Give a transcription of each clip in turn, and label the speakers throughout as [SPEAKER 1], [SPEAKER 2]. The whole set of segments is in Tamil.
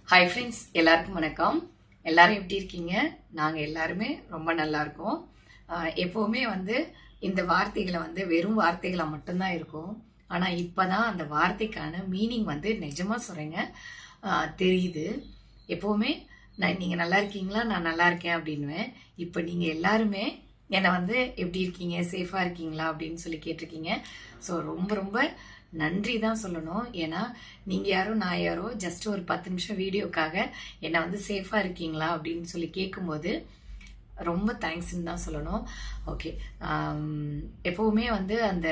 [SPEAKER 1] ஹாய் ஃப்ரெண்ட்ஸ், எல்லாருக்கும் வணக்கம். எல்லாரும் எப்படி இருக்கீங்க? நாங்கள் எல்லாருமே ரொம்ப நல்லா இருக்கோம். எப்போவுமே இந்த வார்த்தைகளை வெறும் வார்த்தைகளாக மட்டும்தான் இருக்கும். ஆனால் இப்போ தான் அந்த வார்த்தைக்கான மீனிங் நிஜமாக சொல்கிறேங்க தெரியுது. எப்போவுமே நீங்கள் நல்லா இருக்கீங்களா, நான் நல்லா இருக்கேன் அப்படின்னுவேன். இப்போ நீங்கள் எல்லாருமே என்னை எப்படி இருக்கீங்க, சேஃபாக இருக்கீங்களா அப்படின்னு சொல்லி கேட்டிருக்கீங்க. ஸோ ரொம்ப ரொம்ப நன்றி தான் சொல்லணும். ஏன்னா நீங்கள் யாரோ நான் யாரோ ஜஸ்ட் ஒரு 10 நிமிஷம் வீடியோக்காக என்னை சேஃபாக இருக்கீங்களா அப்படின்னு சொல்லி கேட்கும்போது ரொம்ப தேங்க்ஸ்ன்னு தான் சொல்லணும். ஓகே, எப்போவுமே அந்த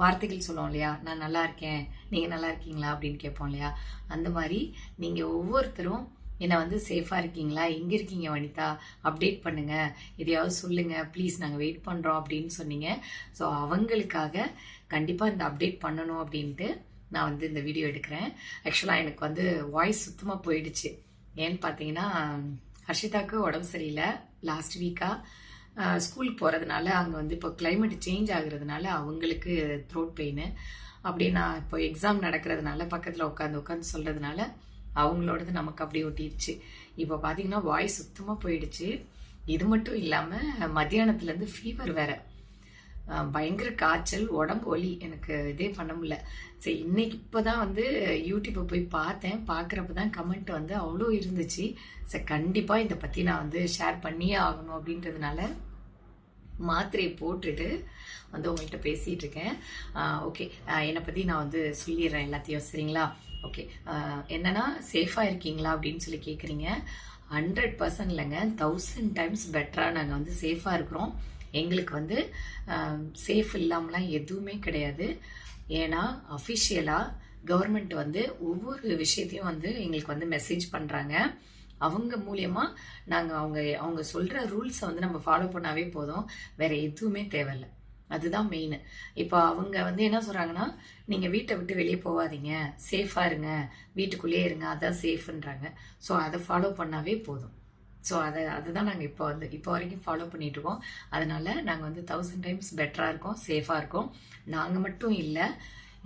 [SPEAKER 1] வார்த்தைகள் சொல்லுவோம் இல்லையா, நான் நல்லா இருக்கேன், நீங்கள் நல்லா இருக்கீங்களா அப்படின்னு கேட்போம் இல்லையா, அந்த மாதிரி நீங்கள் ஒவ்வொருத்தரும் என்னை சேஃபாக இருக்கீங்களா, எங்கே இருக்கீங்க வனிதா, அப்டேட் பண்ணுங்கள், எதையாவது சொல்லுங்கள் ப்ளீஸ், நாங்கள் வெயிட் பண்ணுறோம் அப்படின்னு சொன்னீங்க. ஸோ அவங்களுக்காக கண்டிப்பாக இந்த அப்டேட் பண்ணணும் அப்படின்ட்டு நான் இந்த வீடியோ எடுக்கிறேன். ஆக்சுவலாக எனக்கு வாய்ஸ் சுத்தமாக போயிடுச்சு. ஏன்னு பார்த்தீங்கன்னா, ஹர்ஷிதாவுக்கு உடம்பு சரியில்லை. லாஸ்ட் வீக்காக ஸ்கூலுக்கு போகிறதுனால அங்கே இப்போ கிளைமேட் சேஞ்ச் ஆகுறதுனால அவங்களுக்கு த்ரோட் பெயின். அப்படி நான் இப்போ எக்ஸாம் நடக்கிறதுனால பக்கத்தில் உட்காந்து சொல்கிறதுனால அவங்களோடது நமக்கு அப்படியே ஒட்டிடுச்சு. இப்போ பார்த்தீங்கன்னா வாய்ஸ் சுத்தமாக போயிடுச்சு. இது மட்டும் இல்லாமல் மத்தியானத்துலேருந்து ஃபீவர் வேறு, பயங்கர காய்ச்சல், உடம்பு வலி, எனக்கு இதே பண்ண முடியல. சரி, இன்னைக்கு இப்போ தான் யூடியூப்பை போய் பார்த்தேன். பார்க்குறப்ப தான் கமெண்ட் அவ்வளோ இருந்துச்சு. சரி, கண்டிப்பாக இதை பற்றி நான் ஷேர் பண்ணியே ஆகணும் அப்படின்றதுனால மாத்திரையை போட்டுட்டு உங்கள்கிட்ட பேசிகிட்டு இருக்கேன். ஓகே, என்னை பற்றி நான் சொல்லிடுறேன் எல்லாத்தையும், சரிங்களா? ஓகே, என்னன்னா சேஃபாக இருக்கீங்களா அப்படின்னு சொல்லி கேட்குறீங்க. 100% இல்லைங்க, 1000 டைம்ஸ் பெட்டராக நாங்கள் சேஃபாக இருக்கிறோம். எங்களுக்கு சேஃப் இல்லாமலாம் எதுவுமே கிடையாது. ஏன்னா அஃபிஷியலாக கவர்மெண்ட் ஒவ்வொரு விஷயத்தையும் எங்களுக்கு மெசேஜ் பண்ணுறாங்க. அவங்க மூலியமா நாங்கள் அவங்க சொல்கிற ரூல்ஸை நம்ம ஃபாலோ பண்ணாவே போதும், வேற எதுவுமே தேவையில்லை. அதுதான் மெயின். இப்போ அவங்க என்ன சொல்கிறாங்கன்னா, நீங்கள் வீட்டை விட்டு வெளியே போகாதீங்க, சேஃபாக இருங்க, வீட்டுக்குள்ளேயே இருங்க, அதான் சேஃப்ன்றாங்க. ஸோ அதை ஃபாலோ பண்ணாவே போதும். ஸோ அதுதான் நாங்கள் இப்போ வரைக்கும் ஃபாலோ பண்ணிட்டு இருக்கோம். அதனால நாங்கள் 1000 டைம்ஸ் பெட்டராக இருக்கோம், சேஃபாக இருக்கோம். நாங்கள் மட்டும் இல்லை,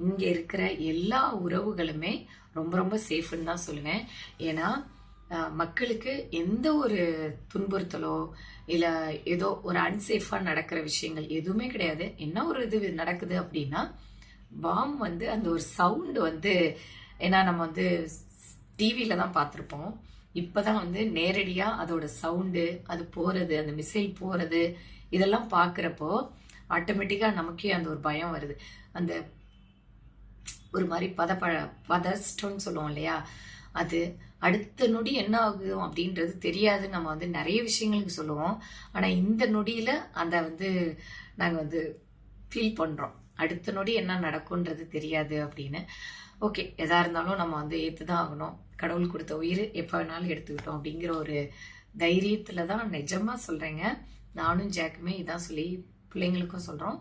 [SPEAKER 1] இங்கே இருக்கிற எல்லா உறவுகளுமே ரொம்ப ரொம்ப சேஃப்னு தான் சொல்லுவேன். ஏன்னா மக்களுக்கு எந்த ஒரு துன்புறுத்தலோ இல்லை ஏதோ ஒரு அன்சேஃபாக நடக்கிற விஷயங்கள் எதுவுமே கிடையாது. என்ன ஒரு இது நடக்குது அப்படின்னா, பாம் அந்த ஒரு சவுண்டு ஏன்னா நம்ம டிவியில் தான் பார்த்துருப்போம். இப்போ தான் நேரடியாக அதோட சவுண்டு, அது போகிறது, அந்த மிசைல் போகிறது, இதெல்லாம் பார்க்குறப்போ ஆட்டோமேட்டிக்காக நமக்கே அந்த ஒரு பயம் வருது. அந்த ஒரு மாதிரி பதஸ்டம்னு சொல்லுவோம் இல்லையா, அது அடுத்த நொடி என்ன ஆகும் அப்படின்றது தெரியாது. நம்ம நிறைய விஷயங்களுக்கு சொல்லுவோம். ஆனால் இந்த நொடியில் அந்த நாங்கள் ஃபீல் பண்ணுறோம், அடுத்த நொடி என்ன நடக்கும்ன்றது தெரியாது அப்படின்னு. ஓகே, எதாக இருந்தாலும் நம்ம ஏற்று தான் ஆகணும். கடவுள் கொடுத்த உயிர் எப்போ வேணாலும் எடுத்துக்கிட்டோம் அப்படிங்கிற ஒரு தைரியத்தில் தான் நிஜமாக சொல்கிறேங்க. நானும் ஜாக்குமே இதான் சொல்லி பிள்ளைங்களுக்கும் சொல்கிறோம்.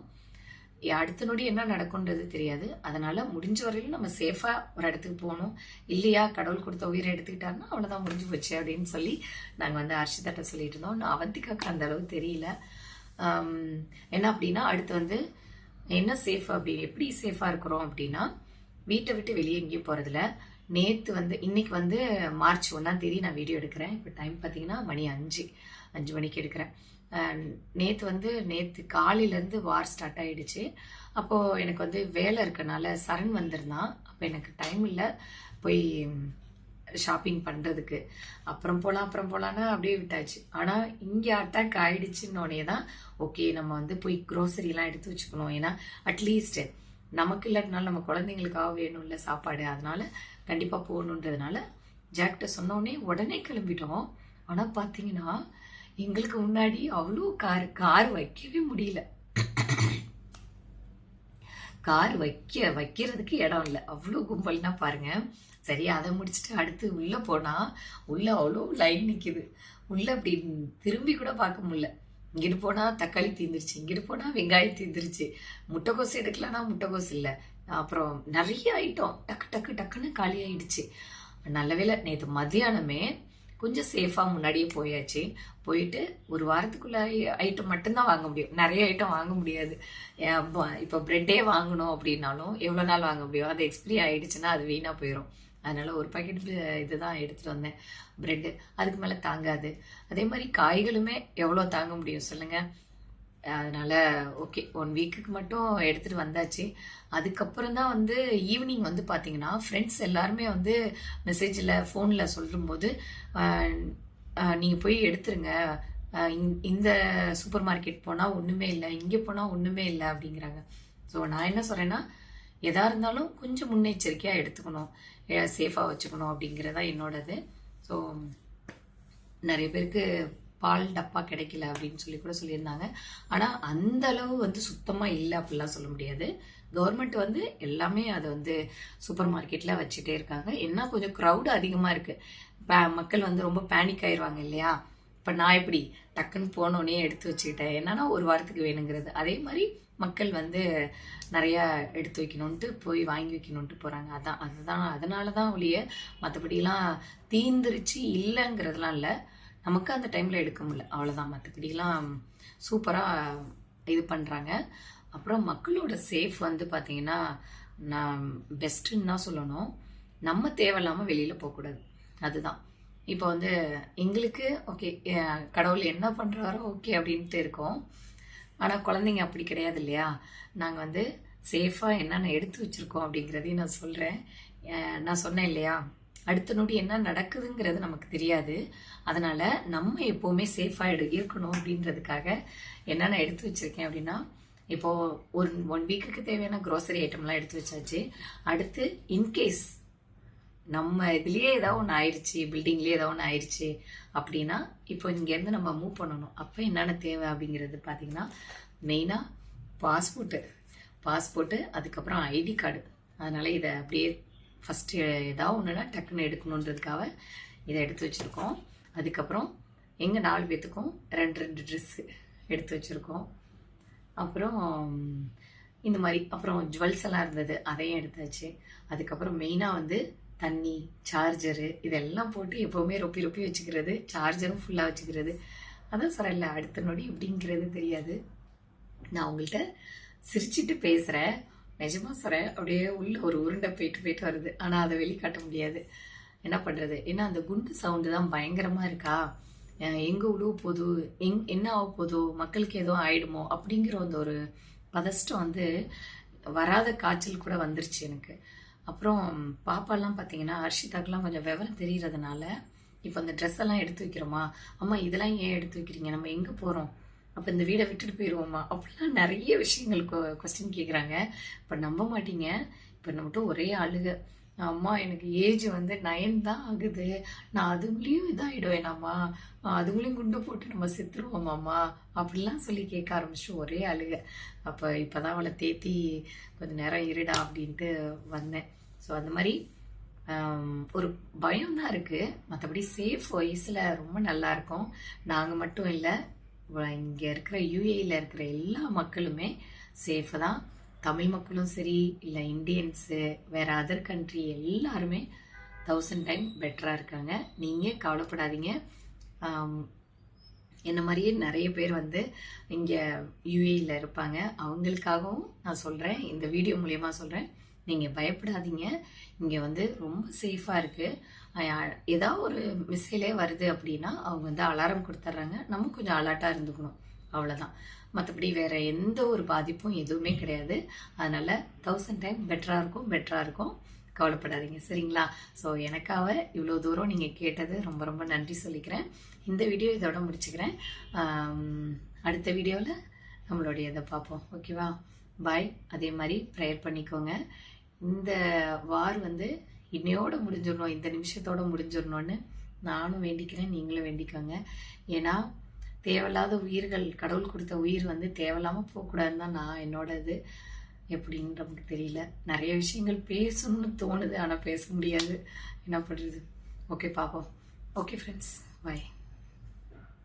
[SPEAKER 1] அடுத்த நொடி என்ன நடக்கும்ன்றது தெரியாது. அதனால முடிஞ்ச வரையிலும் நம்ம சேஃபாக ஒரு இடத்துக்கு போகணும். இல்லையா, கடவுள் கொடுத்த உயிரை எடுத்துக்கிட்டாருன்னா அவ்வளோதான், முடிஞ்சு போச்சு அப்படின்னு சொல்லி நாங்கள் ஹர்ஷிதாட்ட சொல்லிட்டு இருந்தோம். நான் அவந்திக்காக்கு அந்த அளவு தெரியல. என்ன அப்படின்னா, அடுத்து என்ன சேஃப் அப்படி எப்படி சேஃபாக இருக்கிறோம் அப்படின்னா, வீட்டை விட்டு வெளியே எங்கேயும் போகிறதில்ல. நேற்று இன்னைக்கு மார்ச் 1ஆம் தேதி நான் வீடியோ எடுக்கிறேன். இப்போ டைம் பார்த்தீங்கன்னா மணி 5 மணிக்கு எடுக்கிறேன். நேற்று காலையிலேருந்து வார் ஸ்டார்ட் ஆகிடுச்சு. அப்போது எனக்கு வேலை இருக்கனால சரண் வந்திருந்தான். அப்போ எனக்கு டைம் இல்லை போய் ஷாப்பிங் பண்ணுறதுக்கு. அப்புறம் போகலான்னா அப்படியே விட்டாச்சு. ஆனால் இங்கே அட்டாக் ஆகிடுச்சுன்னொடனே தான் ஓகே, நம்ம போய் க்ரோசரிலாம் எடுத்து வச்சுக்கணும். ஏன்னா அட்லீஸ்ட் நமக்கு இல்லாட்டினாலும் நம்ம குழந்தைங்களுக்காக வேணும் இல்லை சாப்பாடு, அதனால கண்டிப்பாக போகணுன்றதுனால ஜாக்கிட்ட சொன்னோடனே உடனே கிளம்பிட்டோம். ஆனால் பார்த்தீங்கன்னா எங்களுக்கு முன்னாடி அவ்வளோ கார் வைக்கவே முடியல. கார் வைக்கிறதுக்கு இடம் இல்லை, அவ்வளோ கும்பல்னா பாருங்க. சரி, அதை முடிச்சுட்டு அடுத்து உள்ளே போனால் உள்ளே அவ்வளோ லைன் நிற்கிது. உள்ளே அப்படி திரும்பி கூட பார்க்க முடியல. இங்கிட்டு போனால் தக்காளி தீந்துருச்சு, இங்கிட்டு போனால் வெங்காயம் தீந்துருச்சு, முட்டைக்கோசு எடுக்கலன்னா முட்டைக்கோசு இல்லை. அப்புறம் நிறைய ஐட்டம் டக்குன்னு காலி ஆயிடுச்சு. நல்ல வேளை நேற்று மத்தியானமே கொஞ்சம் சேஃபாக முன்னாடியே போயாச்சு. போயிட்டு ஒரு வாரத்துக்குள்ள ஐட்டம் மட்டும்தான் வாங்க முடியும், நிறைய ஐட்டம் வாங்க முடியாது. இப்போ ப்ரெட்டே வாங்கணும் அப்படின்னாலும் எவ்வளோ நாள் வாங்க முடியும்? அது எக்ஸ்பிரி ஆயிடுச்சுன்னா அது வீணாக போயிடும். அதனால ஒரு பாக்கெட் இதுதான் எடுத்துட்டு வந்தேன், பிரெட்டு. அதுக்கு மேலே தாங்காது. அதே மாதிரி காய்களுமே எவ்வளோ தாங்க முடியும் சொல்லுங்க. அதனால ஓகே, 1 வீக்குக்கு மட்டும் எடுத்துட்டு வந்தாச்சு. அதுக்கப்புறம் தான் வந்து ஈவினிங் வந்து பார்த்தீங்கன்னா ஃப்ரெண்ட்ஸ் எல்லாருமே வந்து மெசேஜில் ஃபோனில் சொல்லும்போது நீங்கள் போய் எடுத்துருங்க, இந்த சூப்பர் மார்க்கெட் போனால் ஒன்றுமே இல்லை, இங்கே போனால் ஒன்றுமே இல்லை அப்படிங்கிறாங்க. ஸோ நான் என்ன சொல்கிறேன்னா, எதா இருந்தாலும் கொஞ்சம் முன்னெச்சரிக்கையாக எடுத்துக்கணும், சேஃபாக வச்சுக்கணும் அப்படிங்கிறதா என்னோடது. ஸோ நிறைய பேருக்கு பால் டப்பா கிடைக்கல அப்படின்னு சொல்லி கூட சொல்லியிருந்தாங்க. ஆனால் அந்த அளவு வந்து சுத்தமாக இல்லை அப்படிலாம் சொல்ல முடியாது. கவர்மெண்ட் வந்து எல்லாமே அதை வந்து சூப்பர் மார்க்கெட்டில் வச்சுட்டே இருக்காங்க. என்ன கொஞ்சம் க்ரௌடு அதிகமாக இருக்குது, மக்கள் வந்து ரொம்ப பேனிக் ஆயிடுவாங்க இல்லையா. இப்போ நான் எப்படி டக்குன்னு போனோடனே எடுத்து வச்சுக்கிட்டேன், என்னன்னா ஒரு வாரத்துக்கு வேணுங்கிறது. அதே மாதிரி மக்கள் வந்து நிறையா எடுத்து வைக்கணுன்ட்டு போய் வாங்கி வைக்கணுன்ட்டு போகிறாங்க. அதுதான் அதனால தான் ஒழிய மற்றபடிலாம் தீந்துருச்சு இல்லைங்கிறதுலாம் இல்லை. நமக்கு அந்த டைமில் எடுக்க முடியல, அவ்வளோதான். மற்றபடிலாம் சூப்பராக இது பண்ணுறாங்க. அப்புறம் மக்களோட சேஃப் வந்து பார்த்தீங்கன்னா நான் பெஸ்ட்டுன்னு தான் சொல்லணும். நம்ம தேவையில்லாமல் வெளியில் போகக்கூடாது, அதுதான். இப்போ வந்து எங்களுக்கு ஓகே, கடவுள் என்ன பண்ணுறாரோ ஓகே அப்படின்ட்டு இருக்கோம். ஆனால் குழந்தைங்க அப்படி கிடையாது இல்லையா. நாங்கள் வந்து சேஃபாக என்னென்ன எடுத்து வச்சுருக்கோம் அப்படிங்கிறதையும் நான் சொல்கிறேன். நான் சொன்னேன் இல்லையா, அடுத்த நொடி என்ன நடக்குதுங்கிறது நமக்கு தெரியாது. அதனால் நம்ம எப்போவுமே சேஃபாக இருக்கணும் அப்படின்றதுக்காக என்னென்ன எடுத்து வச்சுருக்கேன் அப்படின்னா, இப்போது ஒரு 1 வீக்குக்கு தேவையான க்ரோசரி ஐட்டம்லாம் எடுத்து வச்சாச்சு. அடுத்து இன்கேஸ் நம்ம இதுலேயே ஏதாவது ஒன்று ஆயிடுச்சு, பில்டிங்லேயே ஏதாவது ஒன்று ஆயிடுச்சு அப்படின்னா, இப்போ இங்கேருந்து நம்ம மூவ் பண்ணணும். அப்போ என்னென்ன தேவை அப்படிங்கிறது பார்த்தீங்கன்னா, மெயினாக பாஸ்போர்ட்டு, அதுக்கப்புறம் ஐடி கார்டு. அதனால் இதை அப்படியே ஃபஸ்ட்டு ஏதாவது ஒன்றுனா டக்குன்னு எடுக்கணுன்றதுக்காக இதை எடுத்து வச்சுருக்கோம். அதுக்கப்புறம் எங்கள் 4 பேர்த்துக்கும் 2 ட்ரெஸ்ஸு எடுத்து வச்சுருக்கோம். அப்புறம் இந்த மாதிரி அப்புறம் ஜுவல்ஸ் எல்லாம் இருந்தது, அதையும் எடுத்தாச்சு. அதுக்கப்புறம் மெயினாக வந்து தண்ணி, சார்ஜரு இதெல்லாம் போட்டு எப்போவுமே ரொப்பி வச்சுக்கிறது, சார்ஜரும் ஃபுல்லாக வச்சுக்கிறது. அதான் சொல்கிறேன்ல, அடுத்த நொடி எப்படிங்கிறது தெரியாது. நான் உங்கள்கிட்ட சிரிச்சிட்டு பேசுகிறேன், நிஜமாக சொல்கிறேன், அப்படியே உள்ள ஒரு உருண்டை போயிட்டு வருது. ஆனால் அதை வெளிக்காட்ட முடியாது, என்ன பண்ணுறது. ஏன்னா அந்த குண்டு சவுண்டு தான் பயங்கரமாக இருக்கா. எங்கே உழுவ போதோ, என்ன ஆக போதோ, மக்களுக்கு எதுவும் ஆயிடுமோ அப்படிங்கிற ஒரு பதஷ்டம் வந்து வராத காய்ச்சல் கூட வந்துருச்சு எனக்கு. அப்புறம் பாப்பாலாம் பார்த்தீங்கன்னா, ஹர்ஷிதாக்கெல்லாம் கொஞ்சம் விவரம் தெரிகிறதுனால இப்போ அந்த ட்ரெஸ் எல்லாம் எடுத்து வைக்கிறோமா, அம்மா இதெல்லாம் ஏன் எடுத்து வைக்கிறீங்க, நம்ம எங்கே போகிறோம், அப்போ இந்த வீடை விட்டுட்டு போயிடுவோமா, அப்படிலாம் நிறைய விஷயங்கள் கொஸ்டின் கேட்குறாங்க. இப்போ நம்ப மாட்டீங்க, இப்போ நம்மகிட்ட ஒரே அழுக, அம்மா எனக்கு ஏஜ் வந்து 9 தான் ஆகுது, நான் அதுங்களையும் இதாகிடுவேனாம்மா, அதுங்களையும் குண்டு போட்டு நம்ம செத்துருவோமாம்மா அப்படிலாம் சொல்லி கேட்க ஆரம்பிச்சு ஒரே அழுக. அப்போ இப்போ தான் அவளை தேத்தி கொஞ்சம் நேரம் இருடா அப்படின்ட்டு வந்தேன். ஸோ அந்த மாதிரி ஒரு பயம் தான் இருக்குது, மற்றபடி சேஃப் வைஸில் ரொம்ப நல்லாயிருக்கும். நாங்கள் மட்டும் இல்லை, இங்கே இருக்கிற யூஏயில் இருக்கிற எல்லா மக்களுமே சேஃபு தான். தமிழ் மக்களும் சரி, இல்லை இந்தியன்ஸு, வேறு அதர் கண்ட்ரி எல்லாருமே 1000 டைம் பெட்டராக இருக்காங்க. நீங்கள் கவலைப்படாதீங்க. என்ன மாதிரியே நிறைய பேர் வந்து இங்கே யூஏயில் இருப்பாங்க. அவங்களுக்காகவும் நான் சொல்கிறேன், இந்த வீடியோ மூலயமா சொல்கிறேன், நீங்கள் பயப்படாதீங்க. இங்கே வந்து ரொம்ப சேஃபாக இருக்குது. ஏதாவது ஒரு மிசைலே வருது அப்படின்னா அவங்க வந்து அலாரம் கொடுத்துட்றாங்க, நம்ம கொஞ்சம் அலர்ட்டாக இருந்துக்கணும், அவ்வளோதான். மற்றபடி வேறு எந்த ஒரு பாதிப்பும் எதுவுமே கிடையாது. அதனால் 1000 டைம் பெட்டராக இருக்கும், கவலைப்படாதீங்க, சரிங்களா. ஸோ எனக்காக இவ்வளோ தூரம் நீங்கள் கேட்டது ரொம்ப ரொம்ப நன்றி சொல்லிக்கிறேன். இந்த வீடியோ இதோட முடிச்சுக்கிறேன். அடுத்த வீடியோவில் நம்மளுடைய இதை பார்ப்போம், ஓகேவா. பாய். அதே மாதிரி ப்ரேயர் பண்ணிக்கோங்க. இந்த வார் வந்து இன்னையோடு முடிஞ்சிடணும், இந்த நிமிஷத்தோடு முடிஞ்சிடணும்னு நானும் வேண்டிக்கிறேன், நீங்களும் வேண்டிக்கோங்க. ஏன்னா தேவையில்லாத உயிர்கள், கடவுள் கொடுத்த உயிர் வந்து தேவையில்லாமல் போகக்கூடாதுன்னு தான் நான் என்னோட இது. எப்படின்னு நமக்கு தெரியல, நிறைய விஷயங்கள் பேசணும்னு தோணுது, ஆனால் பேச முடியாது, என்ன பண்ணுறது. ஓகே, பார்ப்போம். ஓகே ஃப்ரெண்ட்ஸ், பாய்.